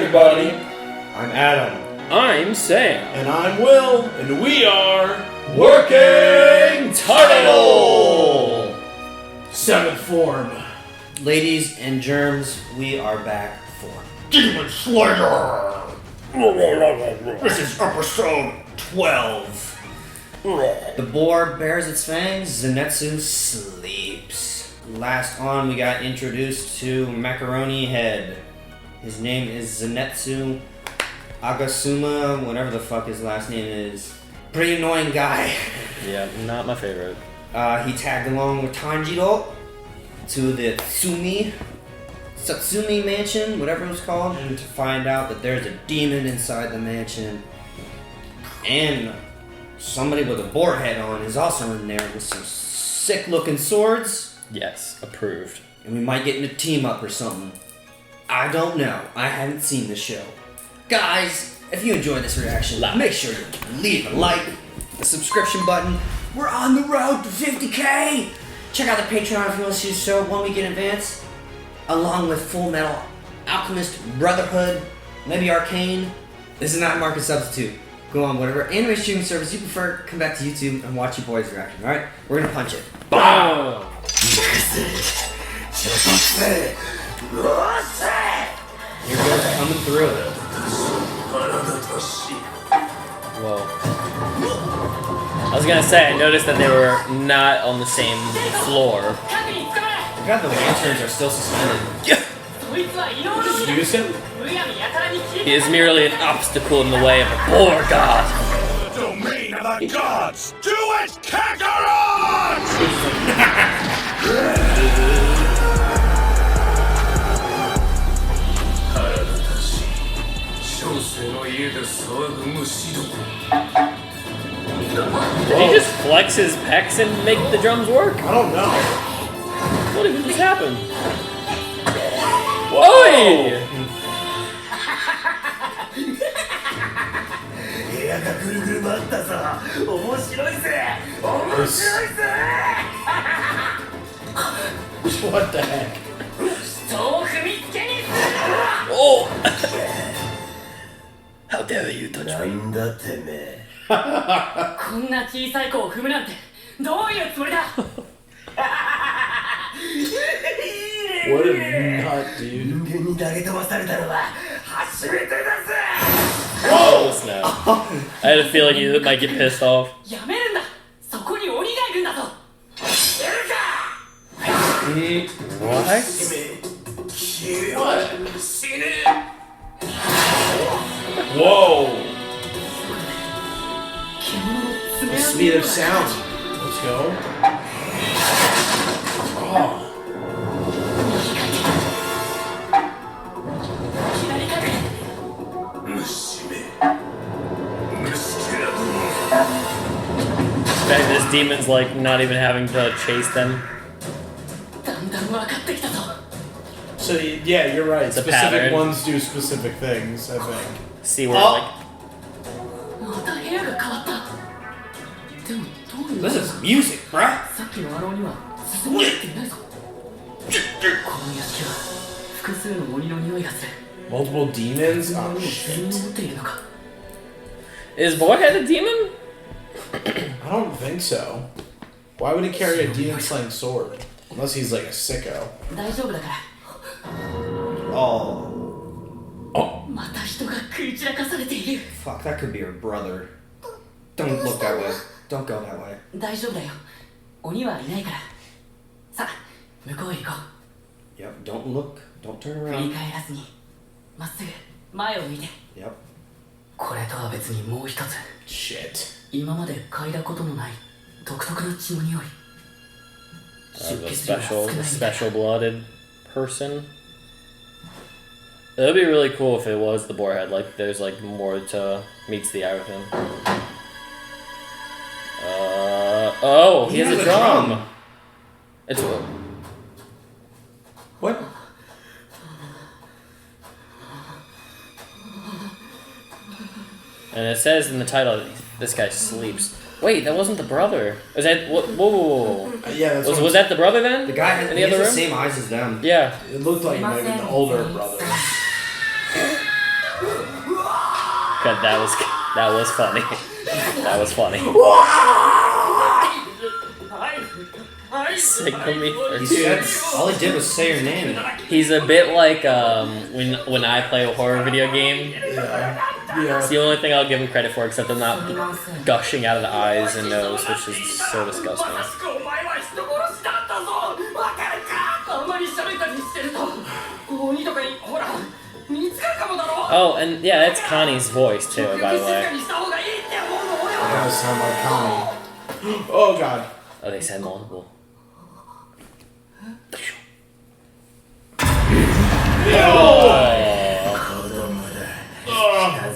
everybody. I'm Adam. I'm Sam. And I'm Will, and we are Working Title! 7th form. Ladies and germs, we are back for Demonslayer! This is episode 12. The Boar bears its fangs, Zenitsu sleeps. Last on, we got introduced to Macaroni Head. His name is Zenitsu Agasuma, whatever the fuck his last name is. Pretty annoying guy. Yeah, not my favorite. He tagged along with Tanjiro to the Satsumi mansion, whatever it was called, and to find out that there's a demon inside the mansion. And somebody with a boar head on is also in there with some sick looking swords. Yes, approved. And we might get in a team up or something. I don't know. I haven't seen the show. Guys, if you enjoyed this reaction, make sure to leave a like, a subscription button. We're on the road to 50K! Check out the Patreon if you want to see the show 1 week in advance, along with Full Metal Alchemist, Brotherhood, maybe Arcane. This is not market substitute. Go on whatever anime streaming service you prefer, come back to YouTube and watch your boys' reaction, alright? We're gonna punch it. Boom! Here goes coming through. Whoa. I was gonna say, I noticed that they were not on the same floor. God, the lanterns are still suspended. Just use him? He is merely an obstacle in the way of a boar god. The domain of the gods! Do it, Kakarot! Did he just flex his pecs and make the drums work? I don't know. What just happened? Whoa! What the heck? Oh! How dare you touch me? こんな小さい子を踏むなんてどういうつもりだ What a nut, dude. Oh snap. I had a feeling you might get pissed off. やめるんだそこに鬼がいるんだぞ What? Whoa! The speed of sound. Let's go. Oh. In fact, this demon's like not even having to chase them. だんだん分かってきたぞ So, yeah, you're right. It's a Specific pattern. ones do specific things, I think. See where like また部屋が変わったでもどういう This is music, bruh. さっきのアローには進んでいっていないぞこの屋敷は複数の鬼の匂いがする Multiple demons? 鬼 Oh, を全 shit. 員持っているのか is Boarhead a demon? I don't think so. Why would he carry a demon slaying sword? Unless he's like a sicko. 大丈夫だから Oh, また人が食い散らかされている fuck, that could be her brother. Don't look that way. Don't go that way. 大丈夫だよ鬼はいないからさあ向こうへ行こ Yep, don't look. Don't turn う振り around. 返らずにまっすぐ前を向いて Yep. これとは別にもう一つ Shit. 今まで嗅いだことのない独特の血の匂い The special blooded person. It would be really cool if it was the Boarhead. Like, there's like more to meets the eye with him. Oh, he has a drum. It's What? and it says in the title, this guy sleeps. Wait, that wasn't the brother. Is that whoa? Whoa. Yeah, that's Was that the brother then? The guy has, in he the other has room? the same eyes as them. Yeah. It looked like maybe the older brother. Good, that was funny. That was funny. Signal me first. All he did was say her name. He's a bit like when I play a horror video game. Yeah. It's the only thing I'll give him credit for, except I'm not gushing out of the eyes and nose, which is so disgusting. Oh, and yeah, that's Connie's voice too, by the way. It does sound like Connie. Oh god. Oh, they said multiple.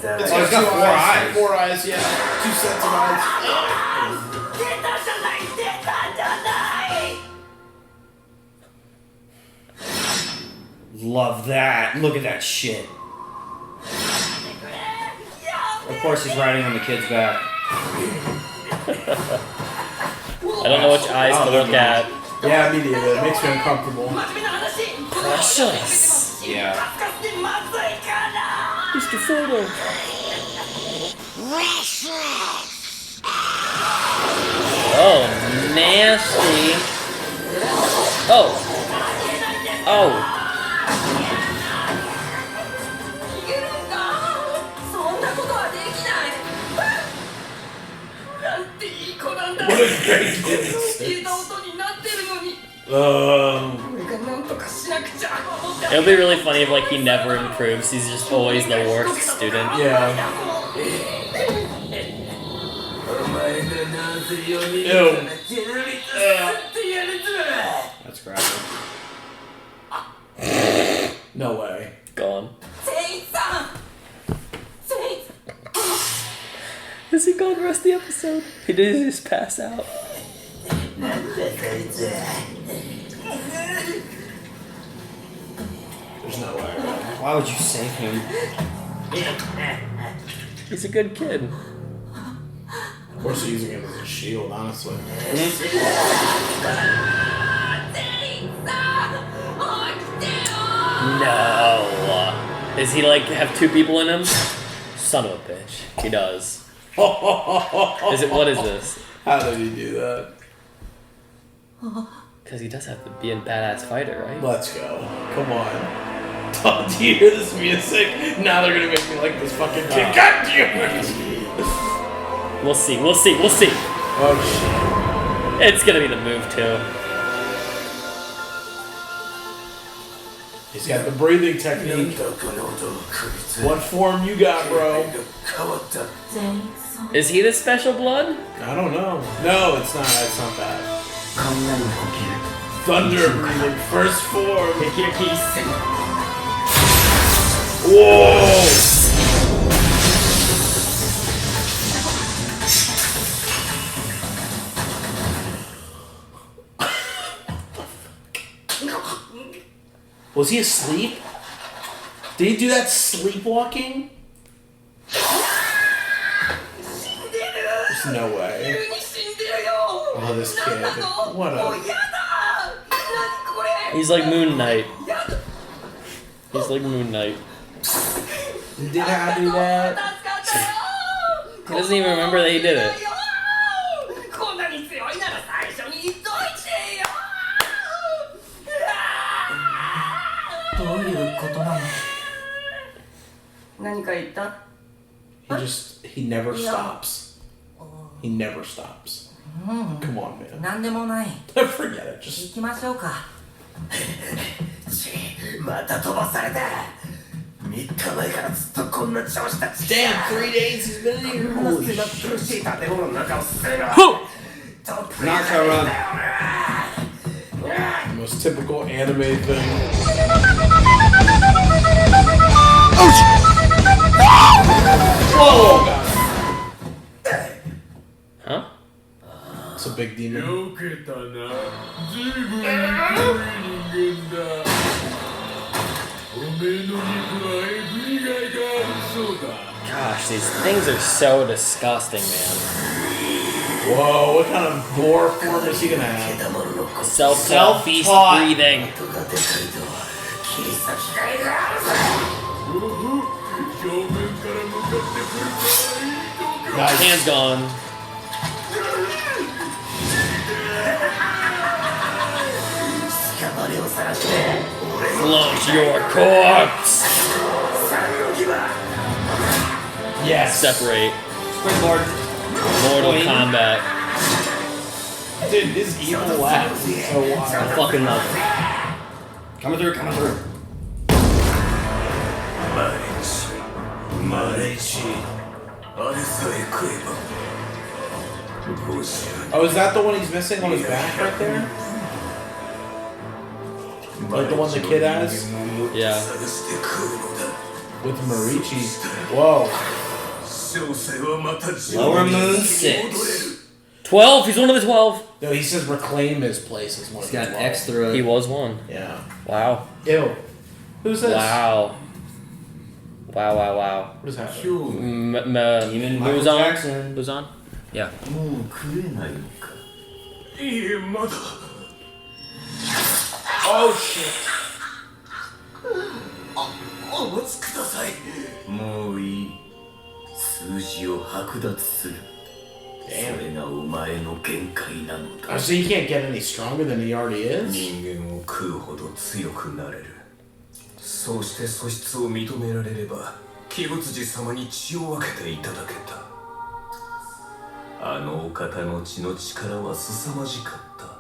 It's got got four eyes. 4 eyes, yeah. 2 sets of eyes. Love that. Look at that shit. Of course he's riding on the kid's back. I don't know which eyes to look at. Yeah, me neither. It makes me uncomfortable. Precious. Yeah. Mr. Photo. Oh, nasty. Oh. Oh. What a great kid. It'll be really funny if like he never improves. He's just always the worst student. Yeah. Ew. That's graphic. No way. Go on. Is he going the rest of the episode? He did just pass out. There's no way. Why would you save him? He's a good kid. Of course, he's using it as a shield, honestly. No. Does he like have 2 people in him? Son of a bitch. He does. Is it? What is this? How did he do that? Because he does have to be a badass fighter, right? Let's go. Come on. Oh, do you hear this music? Now they're gonna make me like this fucking kid. God damn it! We'll see. We'll see. We'll see. Oh shit. It's gonna be the move too. He's got the breathing technique. What form you got, bro? Is he the special blood? I don't know. No, it's not. It's not that. Thunder breathing, first form. Whoa! Was he asleep? Did he do that sleepwalking? There's no way. Oh, this kid. What a... He's like Moon Knight. He's like Moon Knight. Did I do that? He doesn't even remember that he did it. He never stops. He never stops. Come on, man. なんでもない。 Forget it. 行 Just きましょうか。また飛ばされた。3日前からずっとこんな調子だ。 damn, 3 days he's been here. この Holy 狭 shit. 苦しい建物の中を進めろ。 Narco run. The most typical anime thing. Whoa! God. Huh? It's a big demon. よけたな。ずいぶん強い人間だ。おめえの肉はえぐりがいがあるそうだ。 Gosh, these things are so disgusting, man. Whoa, what kind of boar form is he gonna have? Self-taught feast breathing. Hand's gone. Float your corpse. Yes. Separate. Springboard. Mortal Boing. Kombat. Dude, his evil laugh is so I wild. fucking love it. Coming through. Oh, is that the one he's missing on his back right there? Like the one the kid has? Yeah. With Marichi. Whoa. Lower Moon 6. 12. He's one of the 12. No, he says reclaim his place as one He's of got the an 12. X through it. He was one. Yeah. Wow. Ew. Who's this? Wow. Wow. What is happening? Demon Michael Who's on? Jackson. Who's on? Yeah. もう食えないのか。いいえ、まだ。 Oh shit. お待ちください。もういい。数字を剥奪する。それがお前の限界なの Oh, だ。 so he can't get any stronger than he already is? 人間を食うほど強くなれる。そうして素質を認められれば、鬼仏寺様に血を分けていただけた。あのお方の血の力は凄まじかった。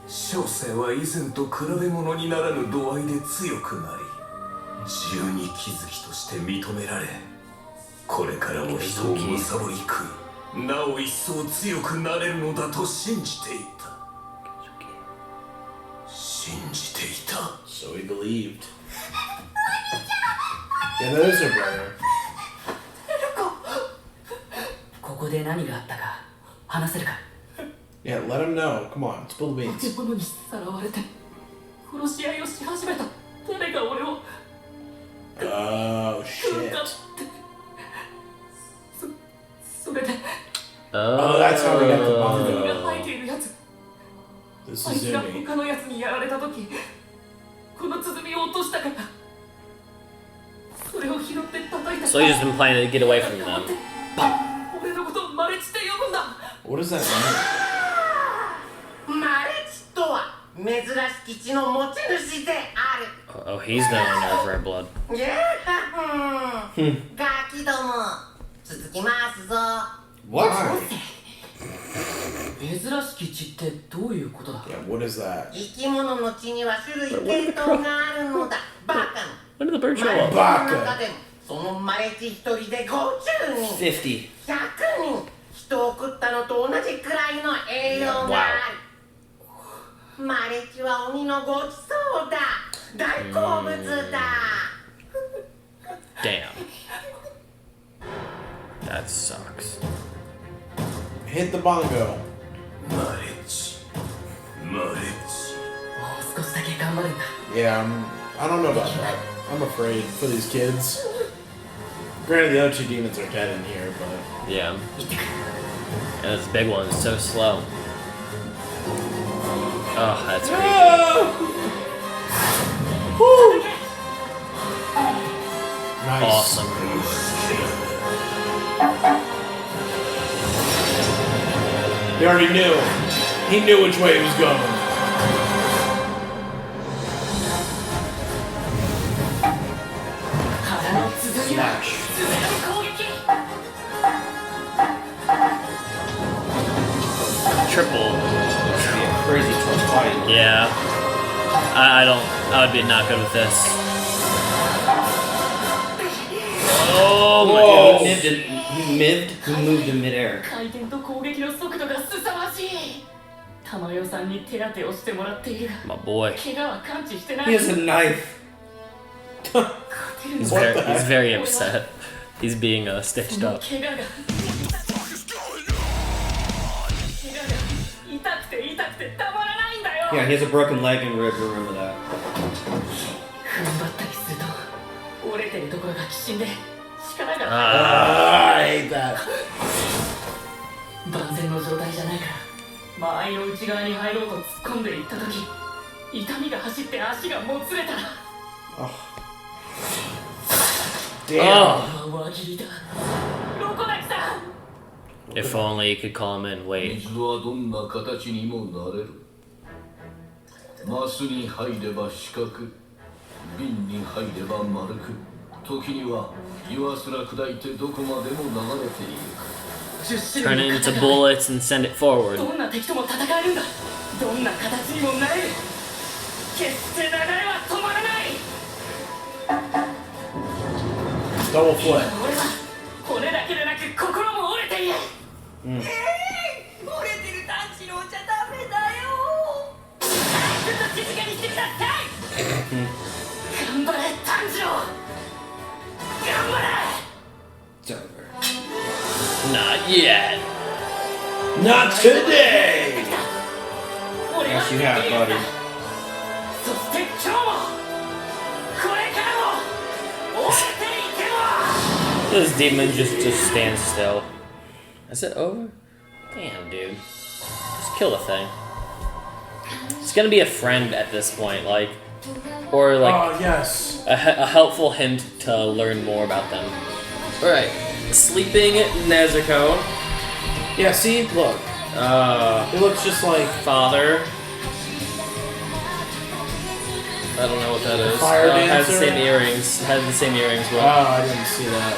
小生は以前と比べ物にならぬ度合いで強くなり、十二気づきとして認められ、これからも人を貪り食い、なお一層強くなれるのだと信じていた。信じていた。 So he believed. Yeah, that is her brother. ここで何があったか話せるか。 Yeah, let him know. Come on, spill the 化け beans. 物にさらわれて殺し合いをし始めた。誰が俺を Oh 食う shit. かって。それで Oh, that's how we got the 耳 bongo. が生えているやつ。 This あい is つが Zumi. 他のやつにやられた時、この鼓を落としたから。それを拾って叩いた。 So he's just been playing to get away from them. 俺のことをマレチって呼ぶんだ。 What does that mean? マレチとは珍しき血の持ち主である。 Oh, he's the owner of Red Blood. いやガキども、続きますぞ。 What? 珍しき血ってどういうことだ。 Yeah, what is that? 生き物の血には種類系統があるのだ。バカ When did the bird の。 show マレ up? チの中でもそのマレチ一人で50人、 50. 100人、人を食ったのと同じくらいの栄養がある。マレチは鬼のごちそうだ。大好物だ。 Damn. That sucks. Hit the bongo. マレチ。マレチ。もう少しだけ頑張るんだ。 Yeah, I don't know about that. I'm afraid for these kids. Granted, the other two demons are dead in here, but Yeah. And this big one is so slow. Oh, that's creepy. nice. Awesome. He already knew. He knew which way he was going. Slash. Triple. Yeah, crazy tough fight. Yeah. I don't. I would be not good with this. Oh my Whoa. god. He moved in midair. 回転と攻撃の速度が凄まじい。玉代さんに手当てをしてもらっているが、 My boy. 怪我は感知してな He い。 has a knife. 勝てるの He's か very, he's very upset. He's being そ stitched の up. 怪我が痛くて痛くてたまらないんだよ。 Yeah, he has a broken leg and rib. Remember that. 踏ん張ったりすると折れてるところがきしんで力が I hate that. 万全の状態じゃないから間合いの内側に入ろうと突っ込んでいった時痛みが走って足がもつれたら Damn. 輪切りだロコダキさん If only you could call him in. Wait. 水はどんな形にもなれる。マスに入れば四角、瓶に入れば丸く、時には岩すら砕いてどこまでも流れている。 10 Turn 種 it 類の into 刀 bullets and send it forward. どんな敵とも戦えるんだどんな形にもなれる決して流れは止まらない Double 今 flip. の俺は骨だけでなく心も折れている折れてる炭治郎じゃダメだよずっと静かにしてください頑張れ炭治郎頑張れ It's over. Not yet. Not today. 俺は Yes, you have, buddy. そして今日もこれからも折れていても This demon just stands still. Is it over? Damn, dude. Just kill the thing. It's gonna be a friend at this point, like, or like Oh, yes. a helpful hint to learn more about them. All right, sleeping Nezuko. Yeah, see? Look. It looks just like Father. I don't know what that is. Fire Has the dancer? same earrings. Has the same earrings. Oh, Well, I didn't see that.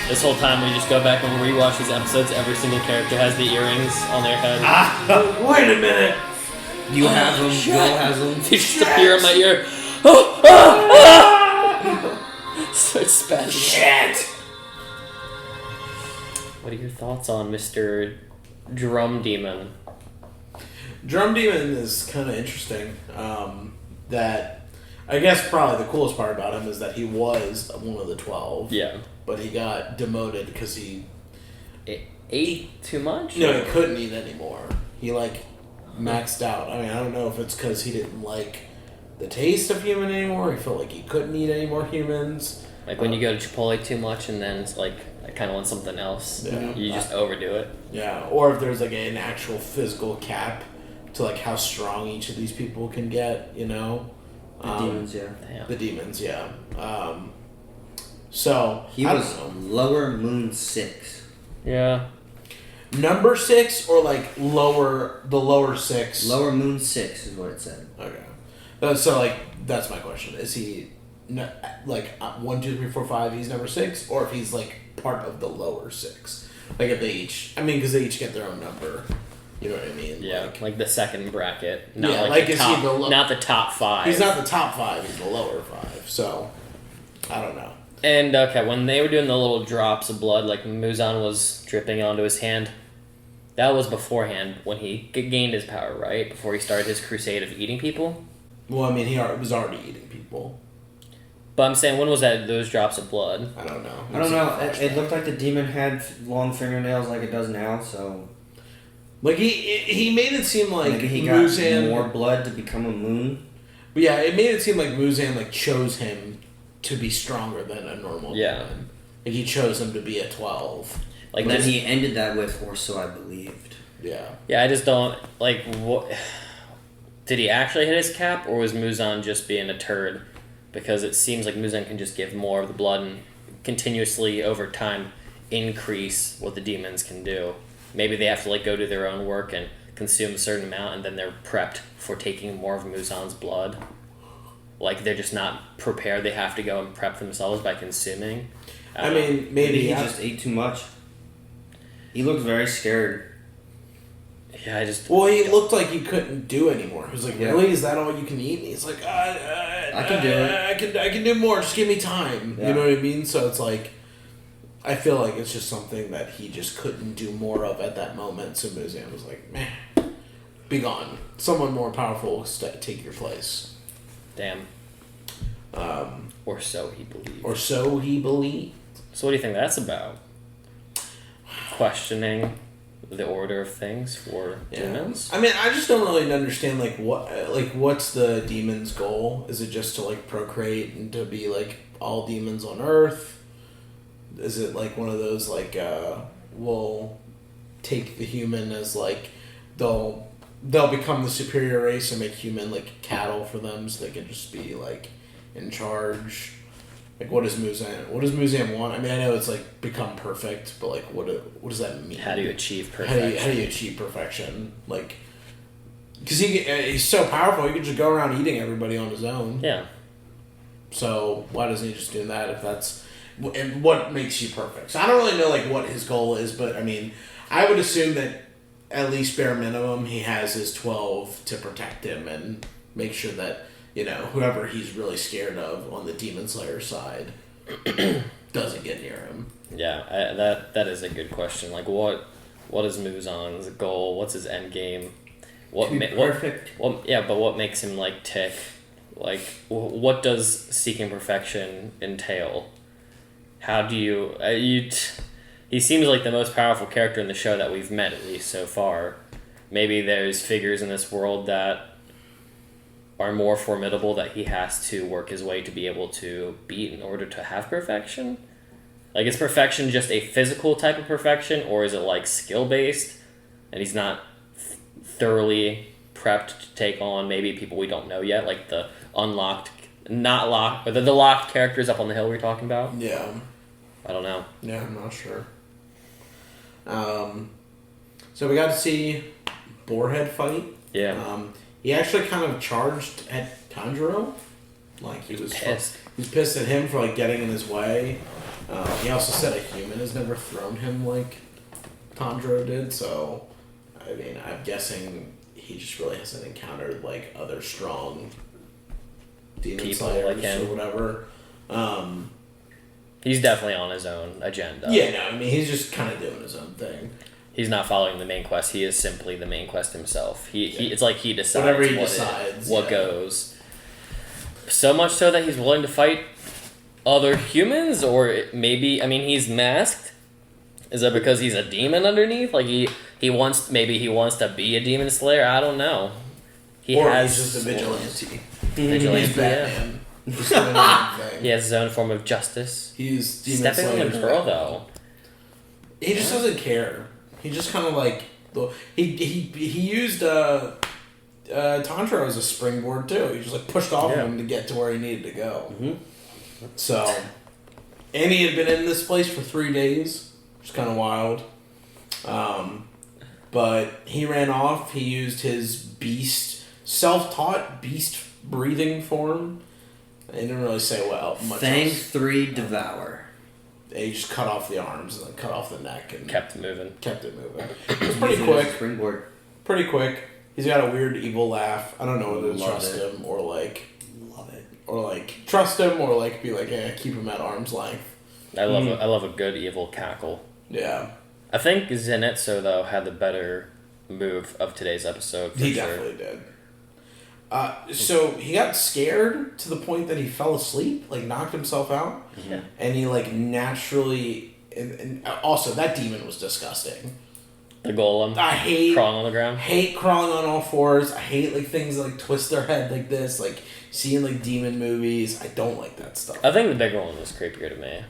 this whole time we just go back and rewatch these episodes. Every single character has the earrings on their head. Wait a minute. You have them, Joel has them. They just appear in my ear. Oh, ah, ah! Start spazzing. Shit. What are your thoughts on Mr. Drum Demon? Drum Demon is kind of interesting. That I guess probably the coolest part about him is that he was one of the 12. Yeah. But he got demoted because he Ate too much? he couldn't eat anymore. He like maxed out. I mean, I don't know if it's because he didn't like the taste of human anymore. He felt like he couldn't eat any more humans. Like when you go to Chipotle too much and then it's like, I kind of want something else. Yeah. You just overdo it. Yeah, or if there's like an actual physical cap to like how strong each of these people can get, you know. The demons, yeah. Damn. The demons, yeah. So He I was don't know. lower moon 6. Yeah. Number 6 or like the lower 6. Lower moon 6 is what it said. Okay. So like that's my question. Is he like 1, 2, 3, 4, 5? He's number 6, or if he's like part of the lower 6? Like if they each, I mean, because they each get their own number. You know what I mean? Yeah, like the second bracket. Not Yeah, like, like, the is top, he the not the top 5. He's not the top 5. He's the lower 5. So I don't know. And okay, when they were doing the little drops of blood, like Muzan was dripping onto his hand, that was beforehand when he gained his power, right? Before he started his crusade of eating people. Well, I mean, he was already eating people. But I'm saying, when was that? Those drops of blood? I don't know. I don't know. It looked like the demon had long fingernails like it does now, so Like he made it seem like maybe he got Muzan. more blood to become a moon. But yeah, it made it seem like Muzan like chose him to be stronger than a normal demon. Like he chose him to be a 12. Like And then just- he ended that with, or so I believed. Yeah. Yeah, I just don't like. What did he actually hit his cap, or was Muzan just being a turd? Because it seems like Muzan can just give more of the blood and continuously over time increase what the demons can do. Maybe they have to like go do their own work and consume a certain amount, and then they're prepped for taking more of Muzan's blood. Like they're just not prepared. They have to go and prep themselves by consuming. I mean, maybe he just ate too much. He looked very scared. Yeah, I just. Well, he looked like he couldn't do anymore. He was like, Yeah. "Really? Is that all you can eat?" And he's like, I can do it. I can do more. Just give me time." Yeah. You know what I mean? So it's like, I feel like it's just something that he just couldn't do more of at that moment. So Muzan was like, "Meh, be gone. Someone more powerful will take your place." Damn. Or so he believed. Or so he believed. So what do you think that's about? Questioning the order of things for demons? I mean, I just don't really understand what's the demon's goal? Is it just to like procreate and to be like all demons on Earth? Is it like one of those like we'll take the human as like they'll become the superior race and make human like cattle for them so they can just be like in charge? Like, what does Muzan want? I mean, I know it's like become perfect, but like, what does that mean? How do you achieve perfection? How do you achieve perfection? Like, because he's so powerful, he could just go around eating everybody on his own. Yeah. So why doesn't he just do that if that's... And what makes you perfect? So I don't really know like what his goal is, but I mean, I would assume that at least bare minimum he has his 12 to protect him and make sure that, you know, whoever he's really scared of on the Demon Slayer side doesn't get near him. Yeah, that is a good question. Like, what is Muzan's goal? What's his end game? Perfect. But what makes him like tick? Like, what does seeking perfection entail? How do you... he seems like the most powerful character in the show that we've met, at least so far. Maybe there's figures in this world that are more formidable that he has to work his way to be able to beat in order to have perfection? Like, is perfection just a physical type of perfection, or is it like skill-based, and he's not thoroughly prepped to take on maybe people we don't know yet, like the unlocked... Not locked, but the locked characters up on the hill we're talking about? Yeah. I don't know. Yeah, I'm not sure. So we got to see Boarhead fight. Yeah. He actually kind of charged at Tanjiro. Like, he was pissed. He was pissed at him for like getting in his way. He also said a human has never thrown him like Tanjiro did, so I mean, I'm guessing he just really hasn't encountered like other strong demon People slayers like him. or whatever. He's definitely on his own agenda. Yeah, no, I mean, he's just kind of doing his own thing. He's not following the main quest. He is simply the main quest himself. He it's like he decides Whatever he what decides, what yeah. goes. So much so that he's willing to fight other humans, or maybe, I mean, he's masked. Is that because he's a demon underneath? Like he wants to be a demon slayer. I don't know. He's just a vigilante. Vigilante, He's yeah. Batman. Just doing his own thing. He has his own form of justice. He's Demon Stepping on Slayer's the girl, Batman. though. He just doesn't care. He just kind of like he used Tanjiro as a springboard too. He just like pushed off of him to get to where he needed to go. Mm-hmm. So, and he had been in this place for 3 days, which is kind of wild. But he ran off. He used his self-taught beast breathing form. They didn't really say much Fangs else. 3 Devour. He just cut off the arms and then cut off the neck and Kept moving. kept it moving. It was pretty Using it as a quick. Springboard. Pretty quick. He's got a weird evil laugh. I don't know whether to Love trust it. him or like Love it. trust him or like be like, keep him at arm's length. I love a good evil cackle. Yeah. I think Zenitsu, though, had the better move of today's episode. For He sure. definitely did. So he got scared to the point that he fell asleep, like knocked himself out, and he like naturally. And also, that demon was disgusting. The golem. I hate crawling on the ground. Hate crawling on all fours. I hate like things that, like twist their head like this, like seeing like demon movies. I don't like that stuff. I think the bigger one was creepier to me.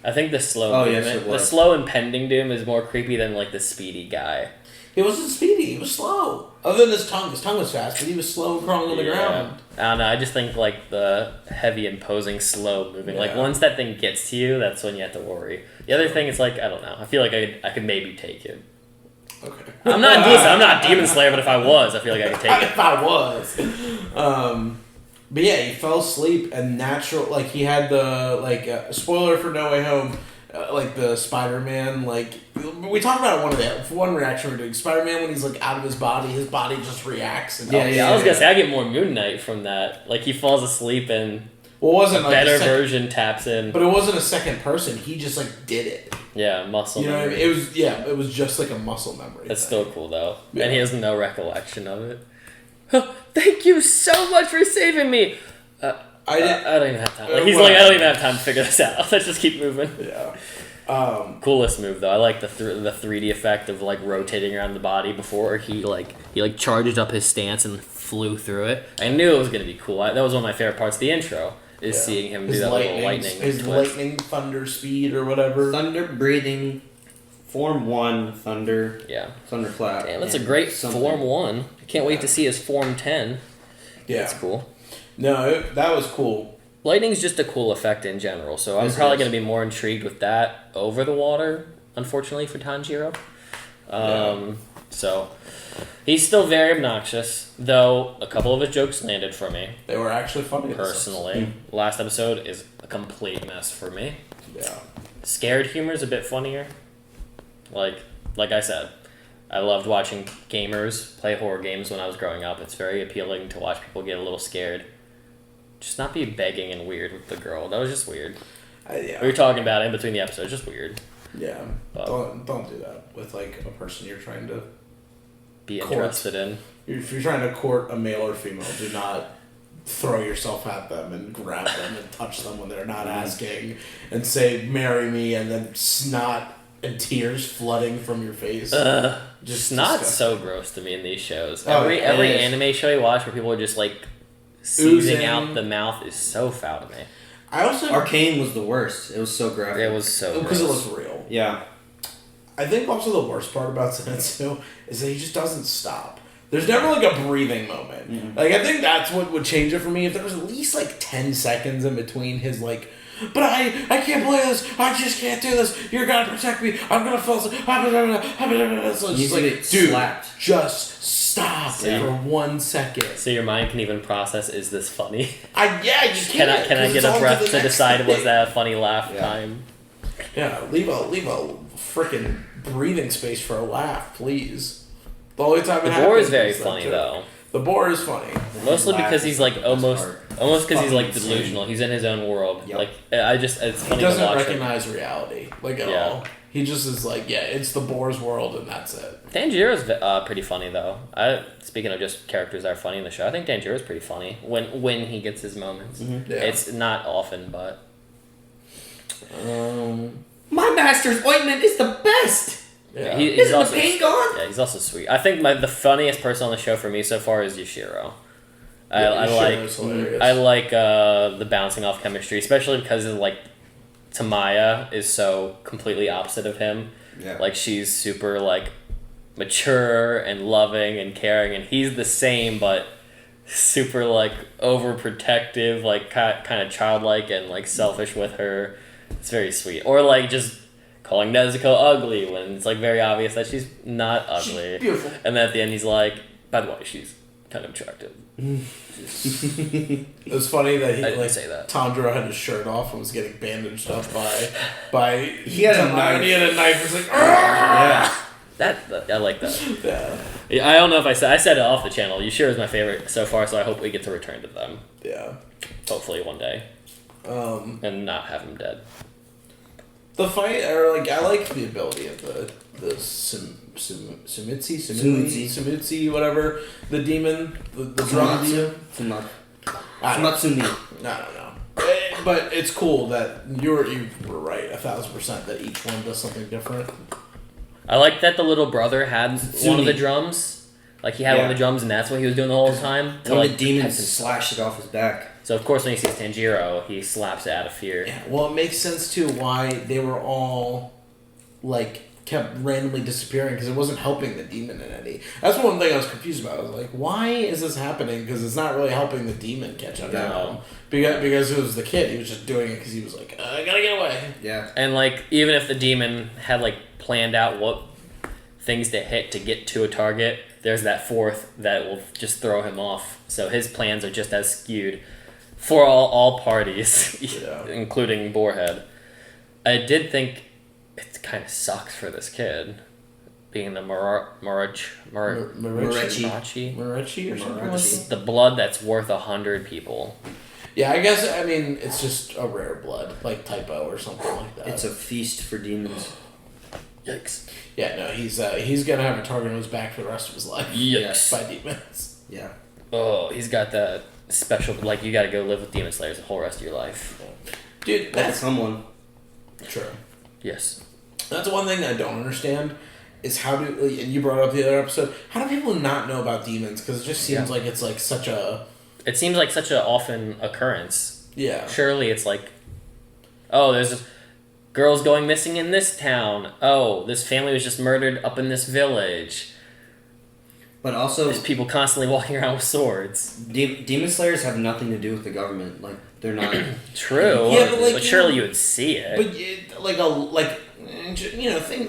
I think the slow Oh, movement, yes, it the was. slow impending doom is more creepy than like the speedy guy. He wasn't speedy. He was slow. Other than his tongue was fast, but he was slow and crawling on the ground. I don't know. I just think like the heavy, imposing, slow moving. Like Yeah. once that thing gets to you, that's when you have to worry. The other thing is like I don't know. I feel like I could maybe take it. Okay. I'm not Demon Slayer, but if I was, I feel like I could take it. If I was. But yeah, he fell asleep and like he had the spoiler for No Way Home, like the Spider-Man, like we talked about it one reaction we're doing. Spider-Man, when he's like out of his body just reacts. And Yeah, I was gonna say I get more Moon Knight from that. Like he falls asleep and Well, it wasn't a like better a second, version taps in. but it wasn't a second person. He just like did it. Yeah, muscle You know what I memory. mean? It was just like a muscle memory. That's thing. still cool though, Yeah. and he has no recollection of it. Thank you so much for saving me. I don't even have time. Like, he's like, I don't even have time to figure this out. Let's just keep moving. Yeah. Coolest move though. I like the 3D effect of like rotating around the body before he charged up his stance and flew through it. I knew it was gonna be cool. That was one of my favorite parts of the intro. Is seeing him do that little lightning. His twist. lightning thunder speed or whatever. Thunder breathing. Form 1 Thunder. Yeah. Thunderclap. Damn, that's a and great something. Form 1. I can't wait to see his Form 10. Yeah. That's cool. No, that was cool. Lightning's just a cool effect in general, so I'm Yes, it probably is. going to be more intrigued with that over the water, unfortunately, for Tanjiro. So, he's still very obnoxious, though a couple of his jokes landed for me, They were actually funny. personally. Last episode is a complete mess for me. Yeah. Scared humor is a bit funnier. Like I said, I loved watching gamers play horror games when I was growing up. It's very appealing to watch people get a little scared. Just not be begging and weird with the girl. That was just weird. Yeah. We were talking about it in between the episodes. Just weird. Yeah. But- Don't do that with like a person you're trying to. Be Court. interested in. If you're trying to court a male or female, do not throw yourself at them and grab them and touch them when they're not asking, and say "marry me" and then snot and tears flooding from your face. Just not so gross to me in these shows. Oh, Every it is. anime show you watch where people are just like seizing Oozing. out the mouth is so foul to me. I also Arcane was the worst. It was so graphic. It was so because it gross. looks real. Yeah. I think also the worst part about Zenitsu is that he just doesn't stop. There's never like a breathing moment. Mm-hmm. Like I think that's what would change it for me if there was at least like 10 seconds in between his like, but I can't play this. I just can't do this. You're gonna protect me. I'm gonna fall. So it's You just get like, dude, slapped. just stop for 1 second. So your mind can even process, is this funny? You can't. Can I get a breath to decide was that a funny laugh Yeah. time? Yeah, leave a freaking breathing space for a laugh, please. The only time The it Boar is happens very that funny joke. though. The Boar is funny. Mostly Laugh because is he's like the best almost part. because he's like Fucking delusional. He's in his own world. Yep. Like it's He funny to doesn't watch. recognize reality like at Yeah. all. He just is like, yeah, it's the Boar's world and that's it. Tanjiro's pretty funny though. Speaking of just characters that are funny in the show, I think Tanjiro's pretty funny when he gets his moments. Yeah. It's not often, but My master's ointment is the best. Yeah. he's Isn't the also pain gone? yeah, he's also sweet. I think the funniest person on the show for me so far is Yashiro. I Yashiro's hilarious. I like the bouncing off chemistry, especially because of, like Tamaya is so completely opposite of him. Yeah. Like she's super like mature and loving and caring, and he's the same but super like overprotective, like kind of childlike and like selfish with her. It's very sweet. Or like just calling Nezuko ugly when it's like very obvious that she's not ugly. beautiful. And then at the end he's like, by the way, she's kind of attractive. It was funny that he I didn't like say that. Tandro had his shirt off and was getting bandaged up by He had a Tamara, knife. and he had a knife. He's like, "Argh!" Yeah. I like that. Yeah, Yeah, I don't know if I said it off the channel. Yashiro is my favorite so far, so I hope we get to return to them. yeah. Hopefully one day. And not have him dead. The fight, or like, I like the ability of the Sumutsi, whatever, the demon, the drum demon. I don't Sumatsuni. know. But it's cool that you were right 1,000% that each one does something different. I like that the little brother had one of the drums. Like he had one of Yeah. the drums, and that's what he was doing the whole time. To, One like, of the demons protect himself. slashed it off his back. So of course, when he sees Tanjiro, he slaps it out of fear. Yeah, well, it makes sense too why they were all like kept randomly disappearing because it wasn't helping the demon in any. That's one thing I was confused about. I was like, why is this happening? Because it's not really helping the demon catch up to No. him. Because it was the kid. He was just doing it because he was like, I gotta get away. Yeah. And like, even if the demon had like planned out what things to hit to get to a target, there's that fourth that will just throw him off. So his plans are just as skewed for all parties, Yeah. including Boarhead. I did think it kind of sucks for this kid being the Morechi or something like that? the blood that's worth 100 people. Yeah, I guess, I mean, it's just a rare blood, like typo or something like that. It's a feast for demons. Yikes. Yeah, no, he's gonna have a target on his back for the rest of his life. Yikes. By demons. Yeah. Oh, he's got that special, like, you gotta go live with demon slayers the whole rest of your life. Dude, That's that's someone. true. Yes. That's one thing I don't understand is how do, and you brought up the other episode, how do people not know about demons? Because it just seems like it's like such a... It seems like such an often occurrence. Yeah. Surely it's like, oh, there's this girls going missing in this town. Oh, this family was just murdered up in this village. But also, There's people constantly walking around with swords. Demon Slayers have nothing to do with the government. Like, they're not. True. Yeah, but, like, but surely you would see it. But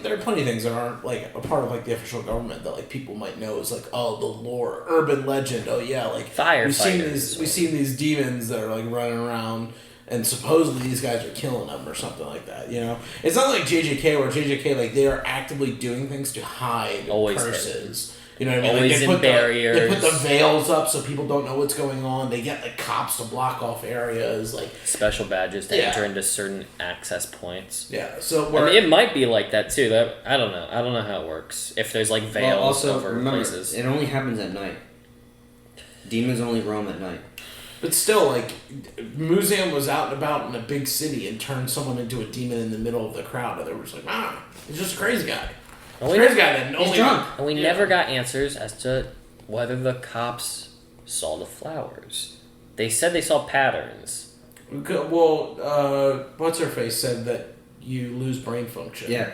there are plenty of things that aren't like a part of like the official government that like people might know is like, oh, the lore, urban legend. Oh yeah, like Firefighters. we've seen these demons that are like running around, and supposedly these guys are killing them or something like that. You know, it's not like JJK where JJK like they are actively doing things to hide curses. You know what I mean? Always like, in barriers. They put the veils up so people don't know what's going on. They get like cops to block off areas, like Special badges to enter into certain access points. yeah. So it might be like that too. That I don't know. I don't know how it works. If there's like veils over places. It only happens at night. Demons only roam at night. But still, like, Museum was out and about in a big city and turned someone into a demon in the middle of the crowd, and they were just like, he's just a crazy guy. Crazy guy that he's drunk. And we never got answers as to whether the cops saw the flowers. They said they saw patterns. Well, what's her face said that you lose brain function. Yeah.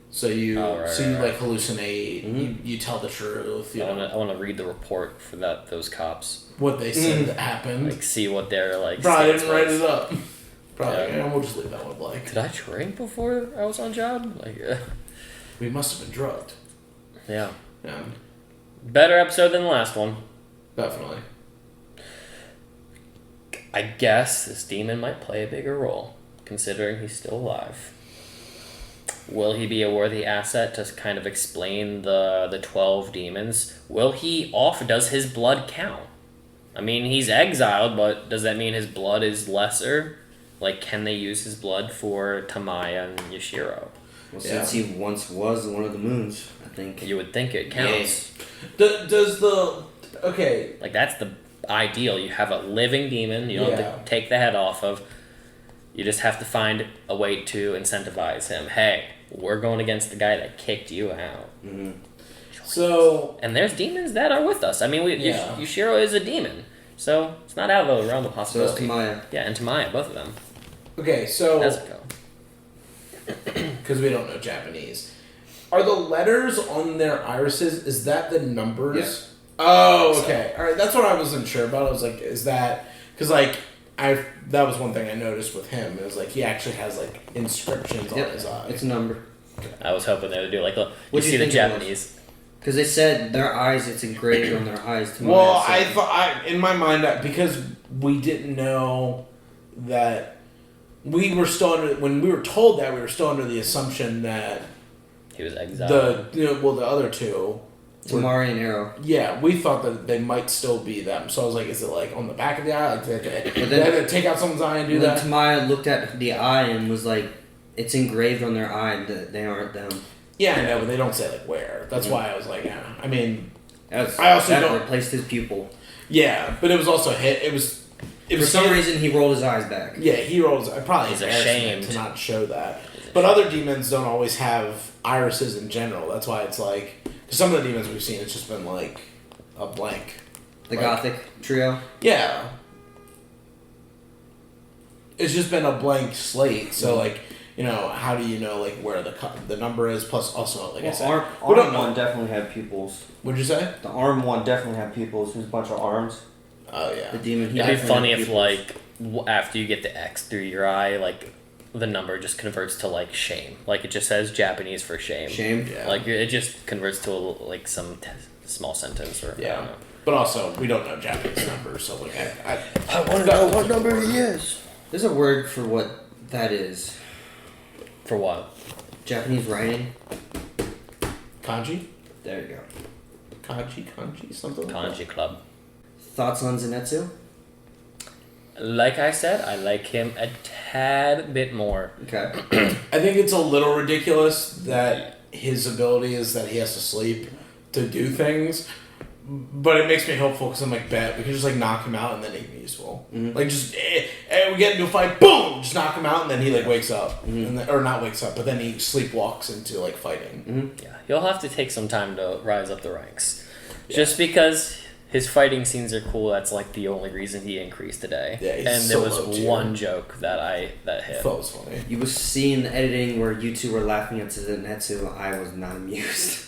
So you like hallucinate. Mm-hmm. You tell the truth. I want to read the report for those cops. What they said that happened. Like see what they're like. Probably didn't write it up. Probably. We'll just leave that one blank. Did I drink before I was on job? Like. We must have been drugged. Yeah. Yeah. Better episode than the last one. Definitely. I guess this demon might play a bigger role, considering he's still alive. Will he be a worthy asset to kind of explain the 12 demons? Does his blood count? I mean, he's exiled, but does that mean his blood is lesser? Like, can they use his blood for Tamaya and Yashiro? Well, since he once was one of the moons, I think. You would think it counts. Okay. Like, that's the ideal. You have a living demon, you don't have to take the head off of. You just have to find a way to incentivize him. Hey, we're going against the guy that kicked you out. Mm-hmm. So... And there's demons that are with us. I mean, Yashiro is a demon. So, it's not out of the realm of possibility. So is Tamaya. Yeah, and Tamaya, both of them. Okay, so... Nezuko. Because we don't know Japanese. Are the letters on their irises, is that the numbers? Yes. Oh, okay. Alright, that's what I wasn't sure about. I was like, is that... Because, like, that was one thing I noticed with him. It was like, he actually has, like, inscriptions on his eyes. It's a number. I was hoping they would do, like, you see the Japanese. Because they said their eyes, it's engraved on their eyes. Well, I thought, in my mind, because we didn't know that... We were still when we were told that, we were still under the assumption that he was exiled. The other two, Tamari and Arrow. Yeah, we thought that they might still be them. So I was like, is it like on the back of the eye? Like, they had to take out someone's eye and do that? Then Tamaya looked at the eye and was like, it's engraved on their eye that they aren't them. Yeah, I know, but they don't say like where. That's why I was like, yeah. I mean, that replaced his pupil. Yeah, but it was also for some reason, he rolled his eyes back. Yeah, he rolls. Probably he's ashamed to not show that. But other demons don't always have irises in general. That's why it's like... Cause some of the demons we've seen, it's just been like a blank. The Gothic trio? Yeah. It's just been a blank slate. So, like, you know, how do you know, like, where the number is? Plus, also, like I said... Arm one definitely had pupils. What'd you say? The arm one definitely had pupils. There's a bunch of arms. Oh, yeah. The demon. It'd be funny if, like, after you get the X through your eye, like, the number just converts to, like, shame. Like, it just says Japanese for shame. Shame? Yeah. Like, it just converts to, some small sentence or... Yeah. I don't know. But also, we don't know Japanese numbers, so, like, I want to know what number he is. There's a word for what that is. For what? Japanese writing. Kanji? There you go. Kanji, something like that. Kanji Club. Thoughts on Zenitsu? Like I said, I like him a tad bit more. Okay. I think it's a little ridiculous that his ability is that he has to sleep to do things, but it makes me hopeful because I'm like, bet we can just like knock him out and then he'd be useful. Mm-hmm. Like just we get into a fight, boom, just knock him out and then he like wakes up, and then, or not wakes up, but then he sleepwalks into like fighting. Mm-hmm. Yeah, he'll have to take some time to rise up the ranks, just because. His fighting scenes are cool. That's like the only reason he increased today. Yeah, he's and so there was low tier. one joke that hit. That was funny. You was seeing the editing where you two were laughing at Zenitsu. I was not amused.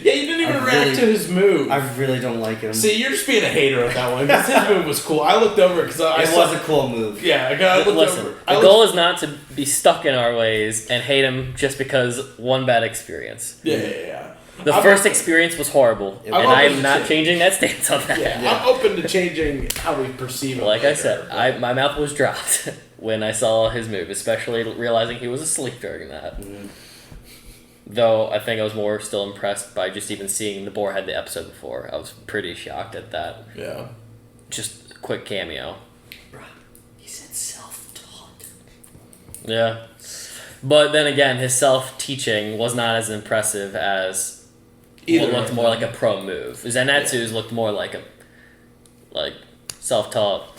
Yeah, you didn't even I react really- to his move. I really don't like him. See, you're just being a hater at that one. 'Cause his move was cool. I looked over because I it saw. was a cool move. Yeah, I looked Listen, over. the goal is not to be stuck in our ways and hate him just because one bad experience. Yeah. The I'm first open- experience was horrible, I'm and open I'm to not change. changing that stance on that. Yeah, I'm open to changing how we perceive him. Like I later, said, but- my mouth was dropped when I saw his move, especially realizing he was asleep during that. Though I think I was more still impressed by just even seeing the Boar had the episode before. I was pretty shocked at that. Yeah. Just a quick cameo. Bruh, he said self-taught. Yeah. But then again, his self-teaching was not as impressive as Either what looked of more them. like a pro move. Zenitsu's looked more like a self-taught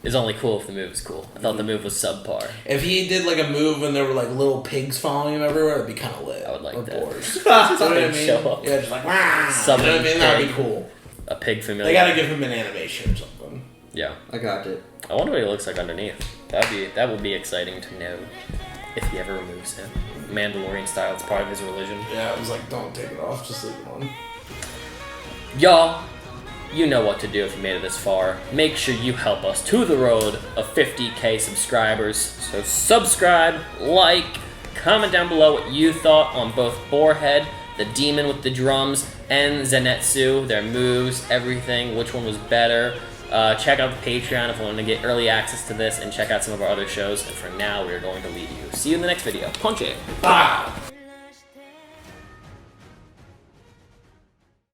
is only cool if the move is cool. I thought the move was subpar. If he did like a move and there were like little pigs following him everywhere, it'd be kind of lit. I would like or that. boars. You know what I They'd mean? show up. Yeah, just like wow. Summon You know what I mean? That'd be pig. cool. A pig familiar. They gotta give him an animation or something. Yeah. I got it. I wonder what he looks like underneath. That would be exciting to know if he ever removes him. Mandalorian style, it's part of his religion. Yeah, I was like, don't take it off, just leave it on. Y'all, you know what to do if you made it this far. Make sure you help us to the road of 50k subscribers. So subscribe, like, comment down below what you thought on both Boarhead, the demon with the drums, and Zenitsu, their moves, everything, which one was better. Check out the Patreon if you want to get early access to this, and check out some of our other shows. And for now, we're going to leave you. See you in the next video. Punch it! Ah!